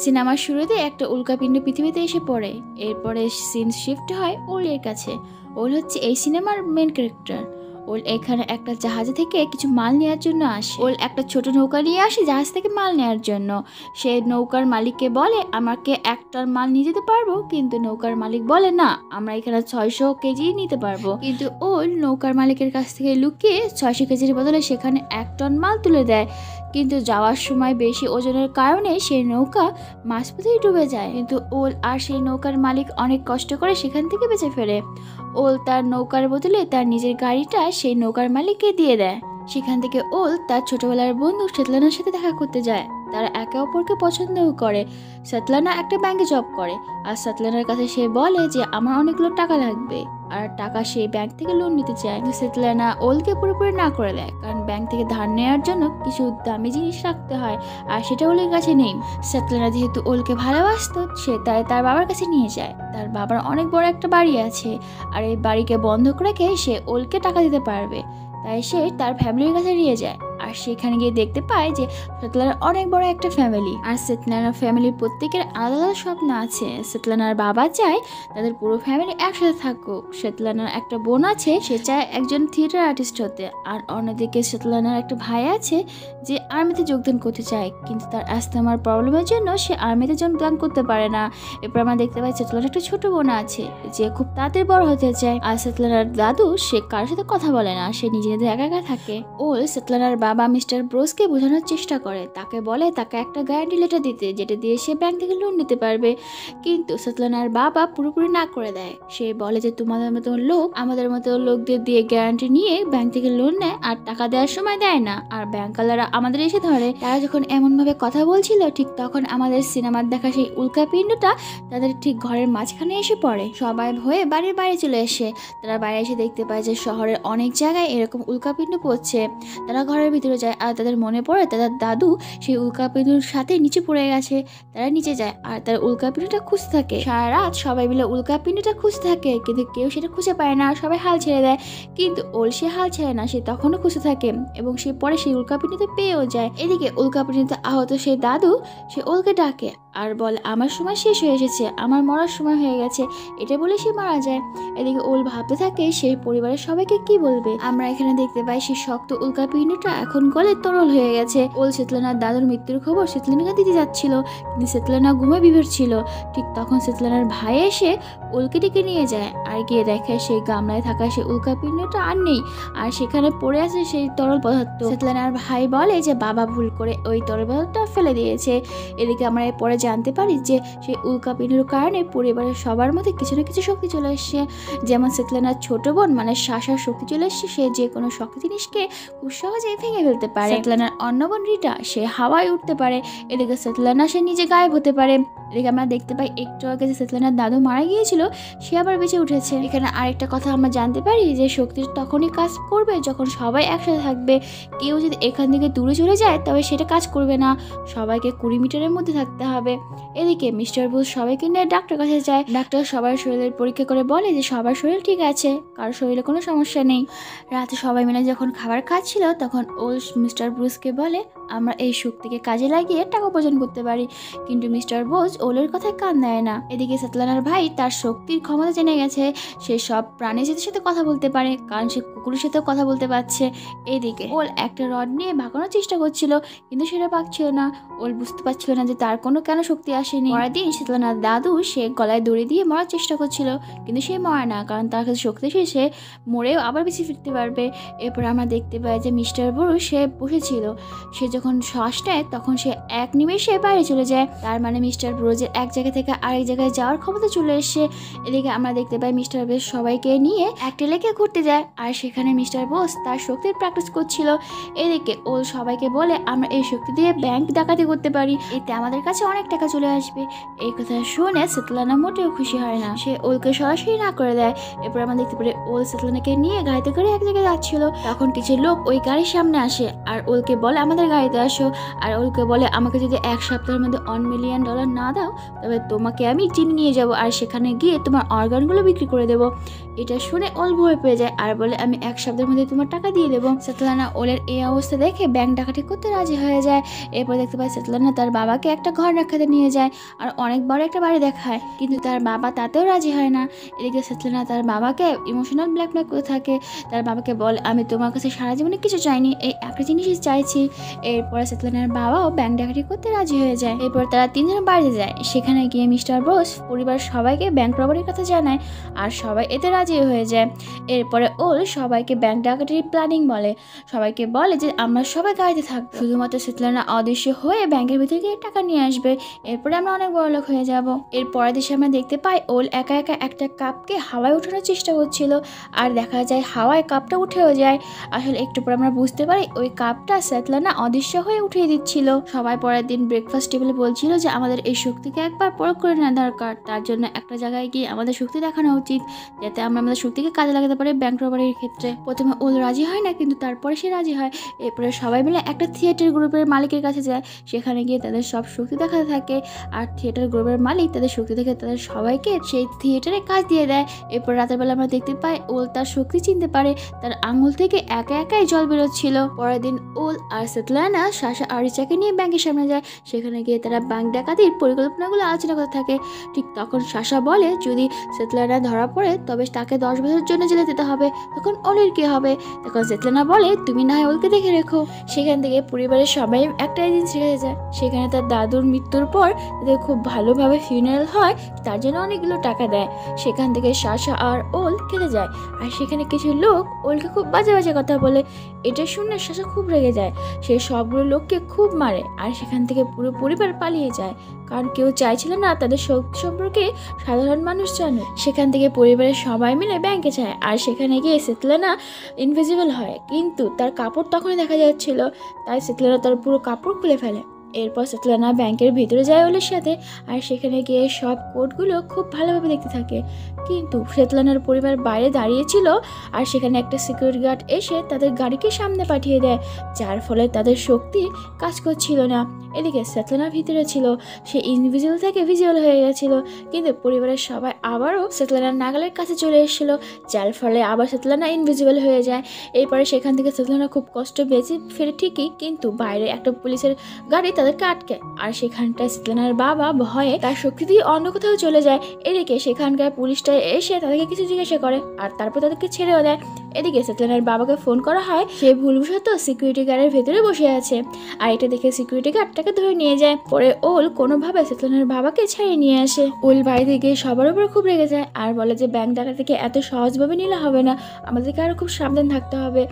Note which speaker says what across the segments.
Speaker 1: সিনেমার শুরুতে একটা উল্কাপিণ্ড পৃথিবীতে এসে পড়ে। এরপরে সিন শিফট হয় ওলের কাছে। ওল হচ্ছে এই সিনেমার মেন ক্যারেক্টার। ওল এখানে একটা জাহাজ থেকে কিছু মাল নেওয়ার জন্য আসে। ওল একটা ছোট নৌকা নিয়ে আসে জাহাজ থেকে মাল নেওয়ার জন্য। সে নৌকার মালিককে বলে আমাকে 1 টন মাল নিয়ে যেতে পারবো, কিন্তু নৌকার মালিক বলে না, আমরা এখানে 600 কেজি নিতে পারবো। কিন্তু ওল নৌকার মালিকের কাছ থেকে লুকিয়ে 600 কেজির বদলে সেখানে 1 টন মাল তুলে দেয়। কিন্তু যাওয়ার সময় বেশি ওজনের কারণে সেই নৌকা মাঝপথেই ডুবে যায়। কিন্তু ওল আর সেই নৌকার মালিক অনেক কষ্ট করে সেখান থেকে বেঁচে ফেরে। ওল তার নৌকার বদলে তার নিজের গাড়িটা সেই নৌকার মালিককে দিয়ে দেয়। সেখান থেকে ওল তার ছোটবেলার বন্ধু সেতলানার সাথে দেখা করতে যায়। তারা একে অপরকে পছন্দও করে। সেতলানা একটা ব্যাংকে জব করে, আর সেতলানার কাছে সে বলে যে আমার অনেকগুলো টাকা লাগবে, আর টাকা সে ব্যাংক থেকে লোন নিতে চায়। কিন্তু সেতলানা ওলকে পুরোপুরি না করে দেয়, কারণ ব্যাংক থেকে ধার নেওয়ার জন্য কিছু দামি জিনিস রাখতে হয়, আর সেটা ওলের কাছে নেই। সেতলানা যেহেতু ওলকে ভালোবাসতো, সে তাই তার বাবার কাছে নিয়ে যায়। তার বাবার অনেক বড় একটা বাড়ি আছে, আর এই বাড়িকে বন্ধক রেখে সে ওলকে টাকা দিতে পারবে। তাই সে তার ফ্যামিলির কাছে নিয়ে যায়, আর সেখানে গিয়ে দেখতে পায় যে সেতলানার অনেক বড় একটা ফ্যামিলি, আর সেতলানার ফ্যামিলির প্রত্যেকের আলাদা আলাদা স্বপ্ন আছে। সেতলানার বাবা চায় তাদের পুরো ফ্যামিলি একসাথে থাকুক। সেতলানার একটা বোন আছে, সে চায় একজন থিয়েটার আর্টিস্ট হতে। আর অন্যদিকে সেতলানার একটা ভাই আছে যে আর্মিতে যোগদান করতে চায়, কিন্তু তার অ্যাস্তমার প্রবলেমের জন্য সে আর্মিতে যোগদান করতে পারে না। এরপর আমরা দেখতে পাই সেতলানার একটা ছোট বোন আছে যে খুব তাড়াতাড়ি বড় হতে চায়। আর সেতলানার দাদু সে কারোর সাথে কথা বলে না, সে নিজে নিজে একা একা থাকে। ওল সেতলানার বাবা মিস্টার ব্রোসকে বোঝানোর চেষ্টা করে, তাকে বলে তাকে একটা গ্যারান্টি লেটার দিতে, যেটা দিয়ে সে ব্যাংক থেকে লোন নিতে পারবে। কিন্তু সেতলানার বাবা পুরোপুরি না করে দেয়। সে বলে যে তোমাদের মতো লোক আমাদের মতো লোকদের দিয়ে গ্যারান্টি নিয়ে ব্যাংক থেকে লোন নেয়, আর টাকা দেওয়ার সময় দেয় না, আর ব্যাংকওয়ালারা আমাদের এসে ধরে। তারা যখন এমন ভাবে কথা বলছিল, ঠিক তখন আমাদের সিনেমার দেখা সেই উল্কাপিণ্ডটা তাদের ঠিক ঘরের মাঝখানে এসে পড়ে। সবাই ভয়ে বাড়ির বাইরে চলে এসে তারা বাইরে এসে দেখতে পায় যে শহরের অনেক জায়গায় এরকম উল্কাপিণ্ড পড়ছে। তারা ঘরের ভিতরে যায়, আর তাদের মনে পড়ে তাদের দাদু সেই উল্কাপিণ্ডের সাথে নিচে পড়ে গেছে। তারা নিচে যায় আর তার উল্কাপিণ্ডটা খুঁজতে থাকে। সারা রাত সবাই মিলে উল্কাপিণ্ডটা খুঁজতে থাকে, কিন্তু কেউ সেটা খুঁজে পায় না, সবাই হাল ছেড়ে দেয়। কিন্তু ওল সে হাল ছেড়ে না, সে তখনও খুঁজতে থাকে, এবং সে পরে সেই উল্কাপিণ্ডতে পেয়েও যায়। এদিকে উল্কাপিণ্ডতে আহত সেই দাদু সে ওলকে ডাকে আর বলে আমার সময় শেষ হয়ে এসেছে, আমার মরার সময় হয়ে গেছে, এটা বলে সে মারা যায়। এদিকে ওল ভাবতে থাকে সেই পরিবারের সবাইকে কি বলবে। আমরা এখানে দেখতে পাই সেই শক্ত উল্কাপিণ্ডটা এখন গলে তরল হয়ে গেছে। ওল সেতলানার দাদুর মৃত্যুর খবর সেতলানাকে দিতে যাচ্ছিল, কিন্তু সেতলানা ঘুমে বিভোর ছিল। ঠিক তখন সেতলানার ভাই এসে ওলকে ডেকে নিয়ে যায়, আর গিয়ে দেখে সেই গামলায় থাকা সেই উল্কাপিণ্ডটা আর নেই, আর সেখানে পড়ে আছে সেই তরল পদার্থ। সেতলানার ভাই বলে যে বাবা ভুল করে ওই তরল পদার্থটা ফেলে দিয়েছে। এদিকে আমরা পরে জানতে পারি যে সেই উল্কাপিণ্ডের কারণে পরিবারের সবার মধ্যে কিছু না কিছু শক্তি চলে এসছে। যেমন সেতলানার ছোট বোন মানে শাসার শক্তি চলে এসছে, সে যে কোনো শক্তি জিনিসকে খুব সহজেই ভেঙে ফেলতে পারে। সেতলানার অন্য বোন রিটা সে হাওয়ায় উঠতে পারে। এদিকে সেতলানা সে নিজে গায়েব হতে পারে। এদিকে আমরা দেখতে পাই একটু আগে যে সেতলানার দাদু মারা গিয়েছিল সে আবার বেঁচে উঠেছে। এখানে আরেকটা কথা আমরা জানতে পারি যে শক্তি তখনই কাজ করবে যখন সবাই একসাথে থাকবে। কেউ যদি এখান থেকে দূরে চলে যায় তবে সেটা কাজ করবে না, সবাইকে 20 মিটারের মধ্যে থাকতে হবে। এদিকে মিস্টার বুস সবাইকে নিয়ে ডাক্তার কাছে যায়। ডাক্তার সবার শরীরের পরীক্ষা করে বলে যে সবার শরীর ঠিক আছে, কারোর শরীরে কোনো সমস্যা নেই। রাতে সবাই মিলে যখন খাবার খাচ্ছিল তখন ওল মিস্টার ব্রুসকে বলে আমরা এই শক্তিকে কাজে লাগিয়ে টাকা উপার্জন করতে পারি, কিন্তু মিস্টার বোস ওলের কথায় কান দেয় না। এদিকে সেতলানার ভাই তার শক্তির ক্ষমতা জেনে গেছে, সে সব প্রাণীর সাথে কথা বলতে পারে, কারণ সে কুকুরের সাথেও কথা বলতে পারছে। এদিকে ওল একটা রড নিয়ে ভাগানোর চেষ্টা করছিল, কিন্তু সেটা পারছিল না। ওল বুঝতে পারছিল না যে তার কোনো কেন শক্তি আসেনি। পরের দিন সেতলানার দাদু সে গলায় দড়ি দিয়ে মরার চেষ্টা করছিল, কিন্তু সে মরে না, কারণ তার কাছে শক্তি সে মরেও আবার বেশি ফিরতে পারবে। এরপর আমরা দেখতে পাই যে মিস্টার বুরু সে বসেছিল, সে যখন শ্বাস নেয় তখন সে এক নিমেষে বাইরে চলে যায়। তার মানে মিস্টার ব্রোজের এক জায়গা থেকে আরেক জায়গায় যাওয়ার ক্ষমতা চলে এসছে। এদিকে আমরা দেখতে পাই মিস্টার ব্রোজ সবাইকে নিয়ে একটা লেকে ঘুরতে যায়, আর সেখানে মিস্টার বোস তার শক্তির প্র্যাকটিস করছিল। এদিকে ওল সবাইকে বলে আমরা এই শক্তি দিয়ে ব্যাংক ডাকাতি করতে পারি, এতে আমাদের কাছে অনেক টাকা চলে আসবে। এই কথা শুনে সেতলানা মোটেও খুশি হয় না, সে ওলকে সরাসরি না করে দেয়। এরপর আমরা দেখতে পাই ওল সেতলানাকে নিয়ে গাড়িতে করে এক জায়গায় যাচ্ছিল, তখন কিছু লোক ওই গাড়ির সামনে আসে আর ওলকে বলে আমাদের গাড়িতে আসো। আর ওলকে বলে আমাকে যদি 1 সপ্তাহের মধ্যে $1 মিলিয়ন না দাও তবে তোমাকে আমি চিনি নিয়ে যাব আর সেখানে গিয়ে তোমার অর্গানগুলো বিক্রি করে দেবো। এটা শুনে ওল ভয় পেয়ে যায় আর বলে আমি 1 সপ্তাহের মধ্যে তোমার টাকা দিয়ে দেবো। সেতলানা ওলের এই অবস্থা দেখে ব্যাংক ডাকাতি করতে রাজি হয়ে যায়। এরপর দেখতে পাই সেতলানা তার বাবাকে একটা ঘর রাখাতে নিয়ে যায় আর অনেক বড় একটা বাড়ি দেখায়, কিন্তু তার বাবা তাতেও রাজি হয় না। এদিকে সেতলানা তার বাবাকে ইমোশনাল ব্ল্যাকমেল করে থাকে। তার বাবাকে বলে আমি তোমার কাছে সারা জীবনে কিছু চাইনি, এই একটা জিনিসই চাইছি। এরপরে সেতলানার বাবাও ব্যাংক ডাকাতি করতে রাজি হয়ে যায়। এরপর তারা 3 জন বাড়িতে যায়। সেখানে গিয়ে মিস্টার বোস পরিবার সবাইকে ব্যাংক রবারির কথা জানায় আর সবাই এতে রাজি হয়ে যায়। এরপরে ওল সবাইকে ব্যাংক ডাকাতির প্ল্যানিং বলে, সবাইকে বলে যে আমরা সবাই গাড়িতে থাকবো, শুধুমাত্র সেতলানা অদৃশ্য হয়ে ব্যাংকের ভিতরে গিয়ে টাকা নিয়ে আসবে, এরপরে আমরা অনেক বড় লোক হয়ে যাব। এর পরের দেশে আমরা দেখতে পাই ওল একা একা একটা কাপকে হাওয়ায় ওঠানোর চেষ্টা করছিল আর দেখা যায় হাওয়ায় কাপটা উঠেও যায়। আসলে একটু পর আমরা বুঝতে পারি ওই কাপটা সেতলানা অদৃশ্য হয়ে উঠিয়ে দিচ্ছিল। সবাই পরের দিন ব্রেকফাস্ট টেবিলে বলছিল যে আমাদের এই শক্তিকে একবার প্রয়োগ করে নেওয়া দরকার, তার জন্য একটা জায়গায় গিয়ে আমাদের শক্তি দেখানো উচিত যাতে আমরা আমাদের শক্তিকে কাজে লাগাতে পারি ব্যাংক রবারির ক্ষেত্রে। প্রথমে ওল রাজি হয় না, কিন্তু তারপরে সে রাজি হয়। এরপরে সবাই মিলে একটা থিয়েটার গ্রুপের মালিকের কাছে যায়, সেখানে গিয়ে তাদের সব শক্তি দেখাতে থাকে আর থিয়েটার গ্রুপের মালিক তাদের শক্তি দেখে তাদের সবাইকে সেই থিয়েটারে কাজ দিয়ে দেয়। এরপর রাতের বেলা আমরা দেখতে পাই ওল তার শক্তি চিনতে পারে, তার আঙুল থেকে একা একাই জল বেরোচ্ছিল। পরের দিন ওল আর সেতলানা সাশা আর রিচাকে নিয়ে ব্যাংকের সামনে যায়, সেখানে গিয়ে তারা ব্যাংক ডাকাতির পরিকল্পনাগুলো আলোচনা করতে থাকে। ঠিক তখন সাশা বলে যদি সেতলানা ধরা পড়ে তবে তাকে 10 বছরের জন্য জেলে যেতে হবে, তখন ওলের কি হবে? তখন সেতলানা বলে তুমি না হয় ওলকে দেখে রেখো। সেখান থেকে পরিবারের সবাই একটা দিন ছেড়ে যায়। সেখানে তার দাদুর মৃত্যুর পর তাদের খুব ভালোভাবে ফিউনারাল হয়, তার জন্য অনেকগুলো টাকা দেয়। সেখান থেকে সাশা আর ওল কেটে যায় আর সেখানে কিছু লোক ওলকে খুব বাজে বাজে কথা বলে। এটা শুনে সাশা খুব রেগে যায়, সে সবগুলো লোককে খুব মারে আর সেখান থেকে পুরো পরিবার পালিয়ে যায়, কারণ কেউ চাইছিল না তাদের শক্তি সম্পর্কে সাধারণ মানুষ জানে। সেখান থেকে পরিবারের সবাই মিলে ব্যাংকে যায় আর সেখানে গিয়ে সেতলানা ইনভিজিবল হয়, কিন্তু তার কাপড় তখনই দেখা যাচ্ছিল, তাই সেতলানা তার পুরো কাপড় খুলে ফেলে। এরপর সেতলানা ব্যাংকের ভিতরে যায় ওলের সাথে আর সেখানে গিয়ে সব কোডগুলো খুব ভালোভাবে দেখতে থাকে, কিন্তু সেতলানার পরিবার বাইরে দাঁড়িয়েছিল আর সেখানে একটা সিকিউরিটি গার্ড এসে তাদের গাড়িকে সামনে পাঠিয়ে দেয়, যার ফলে তাদের শক্তি কাজ করছিল না। এদিকে সেতলানা ভিতরে ছিল, সে ইনভিজিবল থেকে ভিজিবল হয়ে গেছিল, কিন্তু পরিবারের সবাই আবারও সেতলানার নাগালের কাছে চলে এসেছিল, যার ফলে আবার সেতলানা ইনভিজিবল হয়ে যায়। এরপরে সেখান থেকে সেতলানা খুব কষ্ট বেঁচে ফেরে ঠিকই, কিন্তু বাইরে একটা পুলিশের গাড়ি তাদেরকে আটকে আর সেখানটায় সেতলানার বাবা ভয়ে তার শক্তি দিয়ে অন্য কোথাও চলে যায়। এদিকে সেখানকার পুলিশটা এসে তাদেরকে কিছু জিজ্ঞাসা করে আর তারপর তাদেরকে ছেড়েও দেয়। এদিকে সেতলানার বাবাকে ফোন করা হয়, সে ভুলবশত সিকিউরিটি গার্ডের ভেতরে বসে আছে আর এটা দেখে সিকিউরিটি গার্ড তাকে ধরে নিয়ে যায়। পরে ওল কোনোভাবে সেতলানার বাবাকে ছাড়িয়ে নিয়ে আসে। ওল বাড়িতে গিয়ে সবার উপর খুব রেগে যায় আর বলে যে ব্যাংক ডাকাতিকে এত সহজভাবে নিলে হবে না, আমাদেরকে আরো খুব সাবধান থাকতে হবে।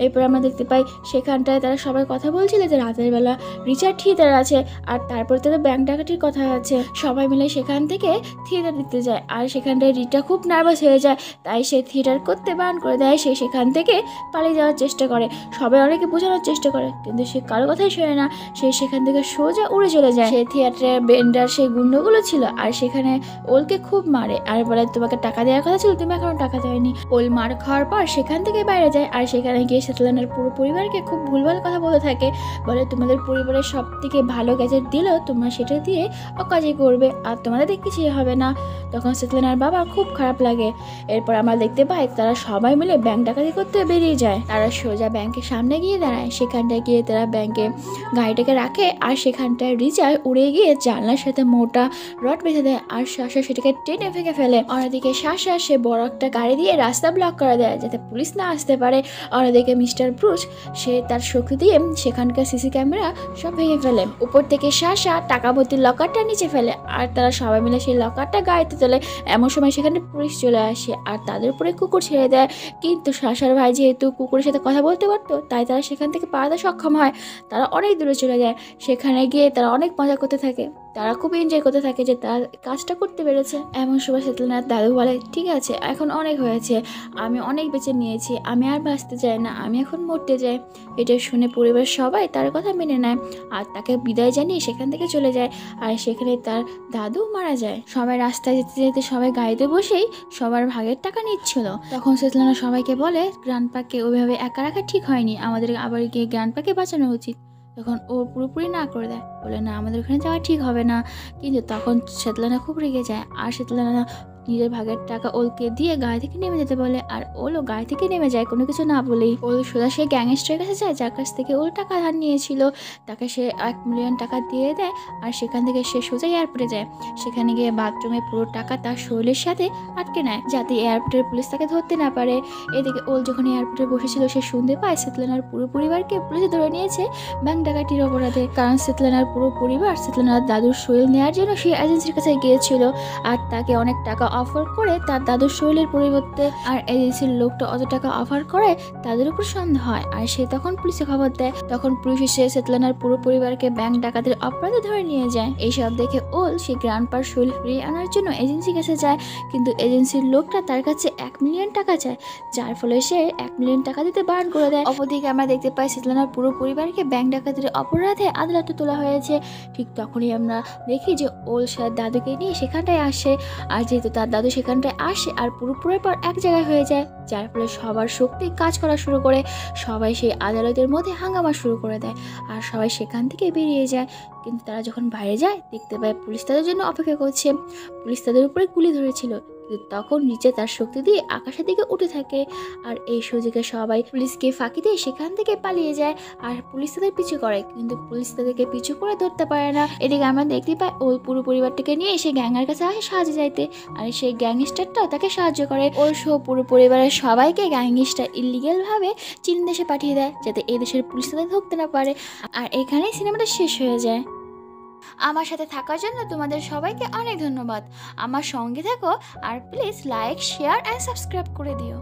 Speaker 1: এরপর আমরা দেখতে পাই সেখানটায় তারা সবাই কথা বলছিল যে রাতের বেলা রিচার্ড থিয়েটার আছে আর তারপর তাদের ব্যাংক ডাকাতির কথা আছে। সবাই মিলে সেখান থেকে থিয়েটার দিতে যায় আর সেখানটায় রিটা খুব নার্ভাস হয়ে যায়, তাই সে থিয়েটার করতে বারণ করে দেয়। সে সেখান থেকে পালিয়ে যাওয়ার চেষ্টা করে, সবাই অনেকে বোঝানোর চেষ্টা করে, কিন্তু সে কারো কথাই শোনে না। সে সেখান থেকে সোজা উড়ে চলে যায়। সে থিয়েটারের বেন্ডার সেই গুন্ডগুলো ছিল আর সেখানে ওলকে খুব মারে আর বলে তোমাকে টাকা দেওয়ার কথা ছিল, তুমি এখনো টাকা দেওয়ানি। ওল মার খাওয়ার পর সেখান থেকে বাইরে যায় আর সেখানে গিয়ে সেতলানার পুরো পরিবারকে খুব ভুলভাল কথা বলতে থাকে, বলে তোমাদের পরিবারের সব থেকে ভালো গ্যাজেট দিলেও তোমরা সেটা দিয়ে অকাজই করবে আর তোমাদের কিছুই হবে না। তখন সেতলানার বাবা খুব খারাপ লাগে। এরপর আমরা দেখতে পাই তারা সবাই মিলে ব্যাংক ডাকাতি করতে বেরিয়ে যায়। তারা সোজা ব্যাংকের সামনে গিয়ে দাঁড়ায়, সেখানটায় গিয়ে তারা ব্যাংকে গাড়িটাকে রাখে আর সেখানটায় রিচার্ড উড়ে গিয়ে জানলার সাথে মোটা রড বেঁধে দেয় আর শাসা সেটাকে টেনে ভেঙে ফেলে। অন্যদিকে শাসা সে বড় একটা গাড়ি দিয়ে রাস্তা ব্লক করে দেয় যাতে পুলিশ না আসতে পারে। অন্যদিকে মিস্টার ব্রুস সে তার শক্তি দিয়ে সেখানকার সিসি ক্যামেরা সব ভেঙে ফেলে। উপর থেকে শাসা টাকা ভর্তির লকারটা নিচে ফেলে আর তারা সবাই মিলে সেই লকারটা গাড়িতে তোলে। এমন সময় সেখানে পুলিশ চলে আসে আর তাদের উপরে কুকুর ছেড়ে দেয়, কিন্তু শাসার ভাই যেহেতু কুকুরের সাথে কথা বলতে পারতো তাই তারা সেখান থেকে পালাতে সক্ষম হয়। তারা অনেক দূরে চলে যায়, সেখানে গিয়ে তারা অনেক মজা করতে থাকে, তারা খুব এনজয় করতে থাকে যে তার কাজটা করতে পেরেছে। এমন সময় সেতলানার দাদু বলে ঠিক আছে এখন অনেক হয়েছে, আমি অনেক বেঁচে নিয়েছি, আমি আর বাঁচতে চাই না, আমি এখন মরতে চাই। এটা শুনে পরিবার সবাই তার কথা মেনে নেয় আর তাকে বিদায় জানিয়ে সেখান থেকে চলে যায় আর সেখানে তার দাদু মারা যায়। সবাই রাস্তায় যেতে যেতে সবাই গাড়িতে বসেই সবার ভাগের টাকা নিচ্ছিল। তখন সেতলানা সবাইকে বলে গ্র্যান্ডপাকে ওইভাবে একা রাখা ঠিক হয়নি, আমাদের আবার গিয়ে গ্র্যান্ডপাকে বাঁচানো উচিত। তখন ও পুরোপুরি না করে দেয়, বলে না আমাদের ওখানে যাওয়া ঠিক হবে না। কিন্তু তখন শেতলানা খুব রেগে যায়, আর শেতলানা নিজের ভাগের টাকা ওলকে দিয়ে গাড়ি থেকে নেমে যেতে বলে, আর ওলও গাড়ি থেকে নেমে যায় কোনো কিছু না বলেই। ওল সোজা সে গ্যাংস্টারের কাছে যায় যার কাছ থেকে ওল টাকা ধার নিয়েছিল, তাকে সে 1 মিলিয়ন টাকা দিয়ে দেয়। আর সেখান থেকে সে সোজা এয়ারপোর্টে যায়, সেখানে গিয়ে বাথরুমে পুরো টাকা তার শরীরের সাথে আটকে নেয় যাতে এয়ারপোর্টের পুলিশ তাকে ধরতে না পারে। এদিকে ওল যখন এয়ারপোর্টে বসেছিল সে শুনতে পায় শেতলানার পুরো পরিবারকে পুলিশে ধরে নিয়েছে ব্যাংক ডাকাতির অপরাধে। কারণ শেতলানার পুরো পরিবার শেতলানার দাদুর শরীর নেওয়ার জন্য সেই এজেন্সির কাছে গিয়েছিল, আর তাকে অনেক টাকা অফার করে তার দাদুর শরীরের পরিবর্তে। আর এজেন্সির লোকটা অত টাকা অফার করে তাদের উপর সন্দেহ হয়, আর সে তখন পুলিশে খবর দেয়। তখন পুলিশ এসে শেতলানার পুরো পরিবারকে ব্যাংক ডাকাতির অপরাধে ধরে নিয়ে যায়। এইসব দেখে ওল সে গ্র্যান্ডপার শরীর ফিরিয়ে আনার জন্য এজেন্সির কাছে যায়, কিন্তু এজেন্সির লোকটা তার কাছে 1 মিলিয়ন টাকা চায়, যার ফলে সে 1 মিলিয়ন টাকা দিতে বারণ করে দেয়। অপরদিকে আমরা দেখতে পাই শেতলানার পুরো পরিবারকে ব্যাংক ডাকাতির অপরাধে আদালতে তোলা হয়েছে। ঠিক তখনই আমরা দেখি যে ওল সে দাদুকে নিয়ে সেখানটায় আসে, আর যেহেতু তার দাদু সেখানটায় আসে আর পুরো পরিবার এক জায়গায় হয়ে যায়, যার ফলে সবার শক্তি কাজ করা শুরু করে। সবাই সেই আদালতের মধ্যে হাঙ্গামা শুরু করে দেয়, আর সবাই সেখান থেকে বেরিয়ে যায়। কিন্তু তারা যখন বাইরে যায় দেখতে পায় পুলিশ তাদের জন্য অপেক্ষা করছে। পুলিশ তাদের উপরে গুলি ধরেছিল, কিন্তু তখন নিচে তার শক্তি দিয়ে আকাশের দিকে উঠে থাকে। আর এই সুযোগে সবাই পুলিশকে ফাঁকি দিয়ে সেখান থেকে পালিয়ে যায়, আর পুলিশ তাদের পিছু করে, কিন্তু পুলিশ তাদেরকে পিছু করে ধরতে পারে না। এদিকে আমরা দেখতে পাই ওর পুরো পরিবারটাকে নিয়ে সে গ্যাংয়ের কাছে আসে সাহায্য চাইতে, আর সেই গ্যাংস্টারটাও তাকে সাহায্য করে। ওর সহ পুরো পরিবারের সবাইকে গ্যাংস্টার ইলিগাল ভাবে চীন দেশে পাঠিয়ে দেয় যাতে এই দেশের পুলিশ তাদের ধরতে না পারে। আর এখানেই সিনেমাটা শেষ হয়ে যায়। আমার সাথে থাকার জন্য তোমাদের সবাইকে অনেক ধন্যবাদ। আমার সঙ্গে থাকো, আর please like, share and subscribe করে দিও।